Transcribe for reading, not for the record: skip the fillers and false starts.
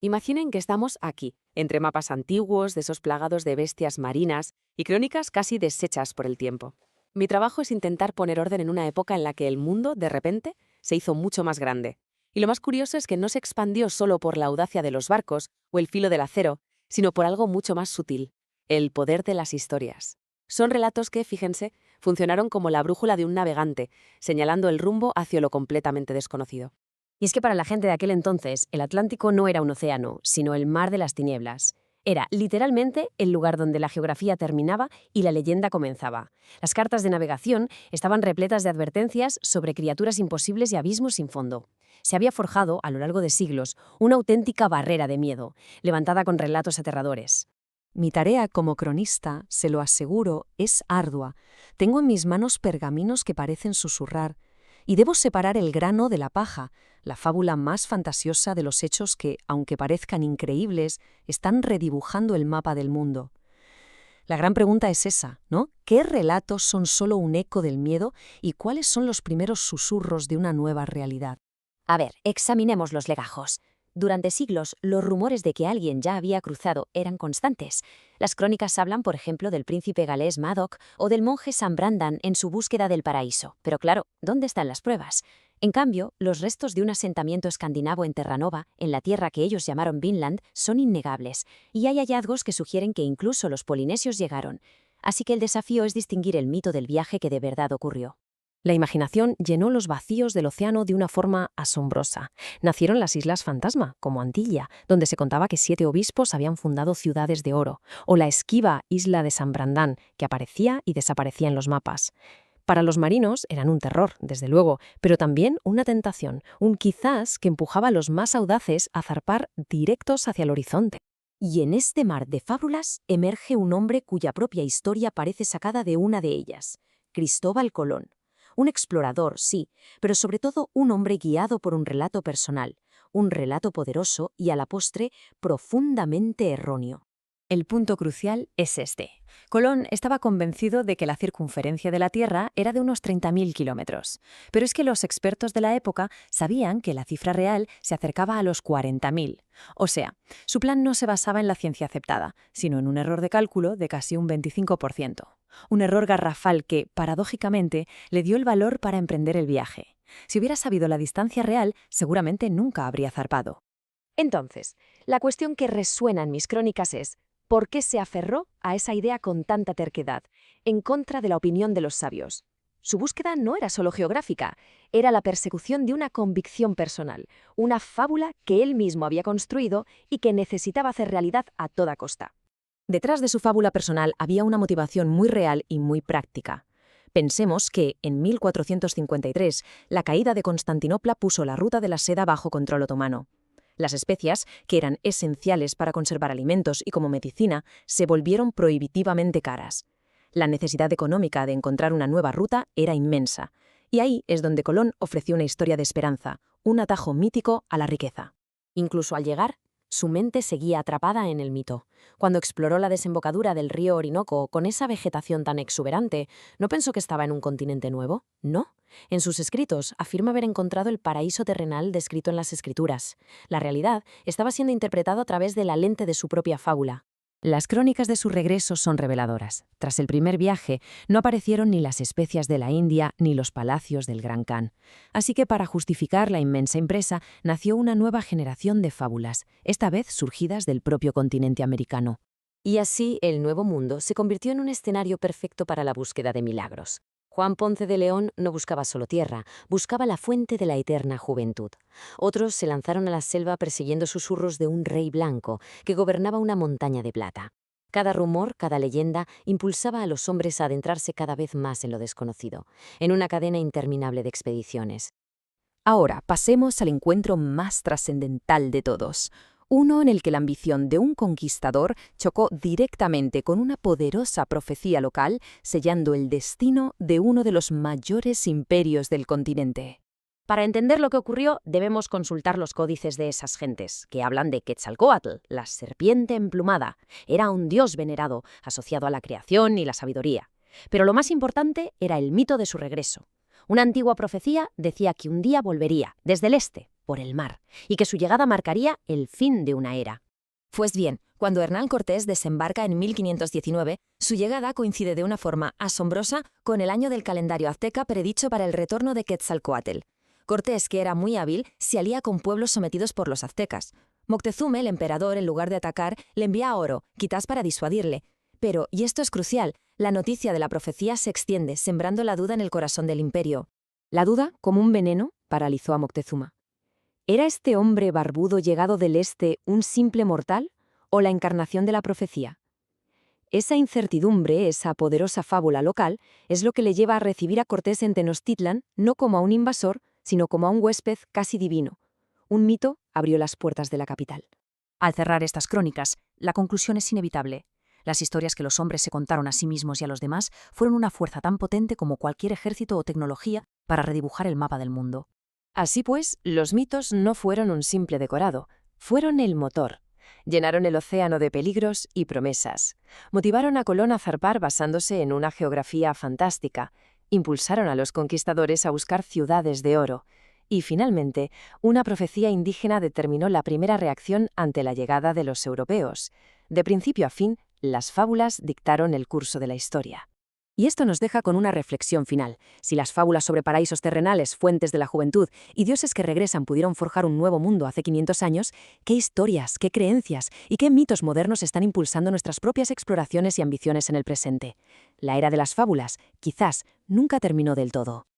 Imaginen que estamos aquí, entre mapas antiguos, de esos plagados de bestias marinas y crónicas casi deshechas por el tiempo. Mi trabajo es intentar poner orden en una época en la que el mundo, de repente, se hizo mucho más grande. Y lo más curioso es que no se expandió solo por la audacia de los barcos o el filo del acero, sino por algo mucho más sutil: el poder de las historias. Son relatos que, fíjense, funcionaron como la brújula de un navegante, señalando el rumbo hacia lo completamente desconocido. Y es que para la gente de aquel entonces, el Atlántico no era un océano, sino el mar de las tinieblas. Era, literalmente, el lugar donde la geografía terminaba y la leyenda comenzaba. Las cartas de navegación estaban repletas de advertencias sobre criaturas imposibles y abismos sin fondo. Se había forjado, a lo largo de siglos, una auténtica barrera de miedo, levantada con relatos aterradores. Mi tarea como cronista, se lo aseguro, es ardua. Tengo en mis manos pergaminos que parecen susurrar, y debo separar el grano de la paja, la fábula más fantasiosa de los hechos que, aunque parezcan increíbles, están redibujando el mapa del mundo. La gran pregunta es esa, ¿no? ¿Qué relatos son solo un eco del miedo y cuáles son los primeros susurros de una nueva realidad? A ver, examinemos los legajos. Durante siglos, los rumores de que alguien ya había cruzado eran constantes. Las crónicas hablan, por ejemplo, del príncipe galés Madoc o del monje San Brandan en su búsqueda del paraíso. Pero claro, ¿dónde están las pruebas? En cambio, los restos de un asentamiento escandinavo en Terranova, en la tierra que ellos llamaron Vinland, son innegables, y hay hallazgos que sugieren que incluso los polinesios llegaron. Así que el desafío es distinguir el mito del viaje que de verdad ocurrió. La imaginación llenó los vacíos del océano de una forma asombrosa. Nacieron las Islas Fantasma, como Antilla, donde se contaba que 7 obispos habían fundado ciudades de oro, o la esquiva isla de San Brandán, que aparecía y desaparecía en los mapas. Para los marinos eran un terror, desde luego, pero también una tentación, un quizás que empujaba a los más audaces a zarpar directos hacia el horizonte. Y en este mar de fábulas emerge un hombre cuya propia historia parece sacada de una de ellas: Cristóbal Colón. Un explorador, sí, pero sobre todo un hombre guiado por un relato personal, un relato poderoso y a la postre profundamente erróneo. El punto crucial es este. Colón estaba convencido de que la circunferencia de la Tierra era de unos 30.000 kilómetros. Pero es que los expertos de la época sabían que la cifra real se acercaba a los 40.000. O sea, su plan no se basaba en la ciencia aceptada, sino en un error de cálculo de casi un 25%. Un error garrafal que, paradójicamente, le dio el valor para emprender el viaje. Si hubiera sabido la distancia real, seguramente nunca habría zarpado. Entonces, la cuestión que resuena en mis crónicas es: ¿por qué se aferró a esa idea con tanta terquedad, en contra de la opinión de los sabios? Su búsqueda no era solo geográfica, era la persecución de una convicción personal, una fábula que él mismo había construido y que necesitaba hacer realidad a toda costa. Detrás de su fábula personal había una motivación muy real y muy práctica. Pensemos que, en 1453, la caída de Constantinopla puso la ruta de la seda bajo control otomano. Las especias, que eran esenciales para conservar alimentos y como medicina, se volvieron prohibitivamente caras. La necesidad económica de encontrar una nueva ruta era inmensa, y ahí es donde Colón ofreció una historia de esperanza, un atajo mítico a la riqueza. Incluso al llegar, su mente seguía atrapada en el mito. Cuando exploró la desembocadura del río Orinoco con esa vegetación tan exuberante, ¿no pensó que estaba en un continente nuevo? No. En sus escritos afirma haber encontrado el paraíso terrenal descrito en las Escrituras. La realidad estaba siendo interpretada a través de la lente de su propia fábula. Las crónicas de su regreso son reveladoras. Tras el primer viaje, no aparecieron ni las especias de la India ni los palacios del Gran Khan. Así que para justificar la inmensa empresa, nació una nueva generación de fábulas, esta vez surgidas del propio continente americano. Y así el Nuevo Mundo se convirtió en un escenario perfecto para la búsqueda de milagros. Juan Ponce de León no buscaba solo tierra, buscaba la fuente de la eterna juventud. Otros se lanzaron a la selva persiguiendo susurros de un rey blanco que gobernaba una montaña de plata. Cada rumor, cada leyenda, impulsaba a los hombres a adentrarse cada vez más en lo desconocido, en una cadena interminable de expediciones. Ahora pasemos al encuentro más trascendental de todos. Uno en el que la ambición de un conquistador chocó directamente con una poderosa profecía local, sellando el destino de uno de los mayores imperios del continente. Para entender lo que ocurrió, debemos consultar los códices de esas gentes, que hablan de Quetzalcóatl, la serpiente emplumada. Era un dios venerado, asociado a la creación y la sabiduría. Pero lo más importante era el mito de su regreso. Una antigua profecía decía que un día volvería, desde el este, por el mar, y que su llegada marcaría el fin de una era. Pues bien, cuando Hernán Cortés desembarca en 1519, su llegada coincide de una forma asombrosa con el año del calendario azteca predicho para el retorno de Quetzalcóatl. Cortés, que era muy hábil, se alía con pueblos sometidos por los aztecas. Moctezuma, el emperador, en lugar de atacar, le envía oro, quizás para disuadirle. Pero, y esto es crucial, la noticia de la profecía se extiende, sembrando la duda en el corazón del imperio. La duda, como un veneno, paralizó a Moctezuma. ¿Era este hombre barbudo llegado del este un simple mortal o la encarnación de la profecía? Esa incertidumbre, esa poderosa fábula local, es lo que le lleva a recibir a Cortés en Tenochtitlan no como a un invasor, sino como a un huésped casi divino. Un mito abrió las puertas de la capital. Al cerrar estas crónicas, la conclusión es inevitable. Las historias que los hombres se contaron a sí mismos y a los demás fueron una fuerza tan potente como cualquier ejército o tecnología para redibujar el mapa del mundo. Así pues, los mitos no fueron un simple decorado, fueron el motor. Llenaron el océano de peligros y promesas. Motivaron a Colón a zarpar basándose en una geografía fantástica. Impulsaron a los conquistadores a buscar ciudades de oro. Y, finalmente, una profecía indígena determinó la primera reacción ante la llegada de los europeos. De principio a fin, las fábulas dictaron el curso de la historia. Y esto nos deja con una reflexión final. Si las fábulas sobre paraísos terrenales, fuentes de la juventud y dioses que regresan pudieron forjar un nuevo mundo hace 500 años, ¿qué historias, qué creencias y qué mitos modernos están impulsando nuestras propias exploraciones y ambiciones en el presente? La era de las fábulas, quizás, nunca terminó del todo.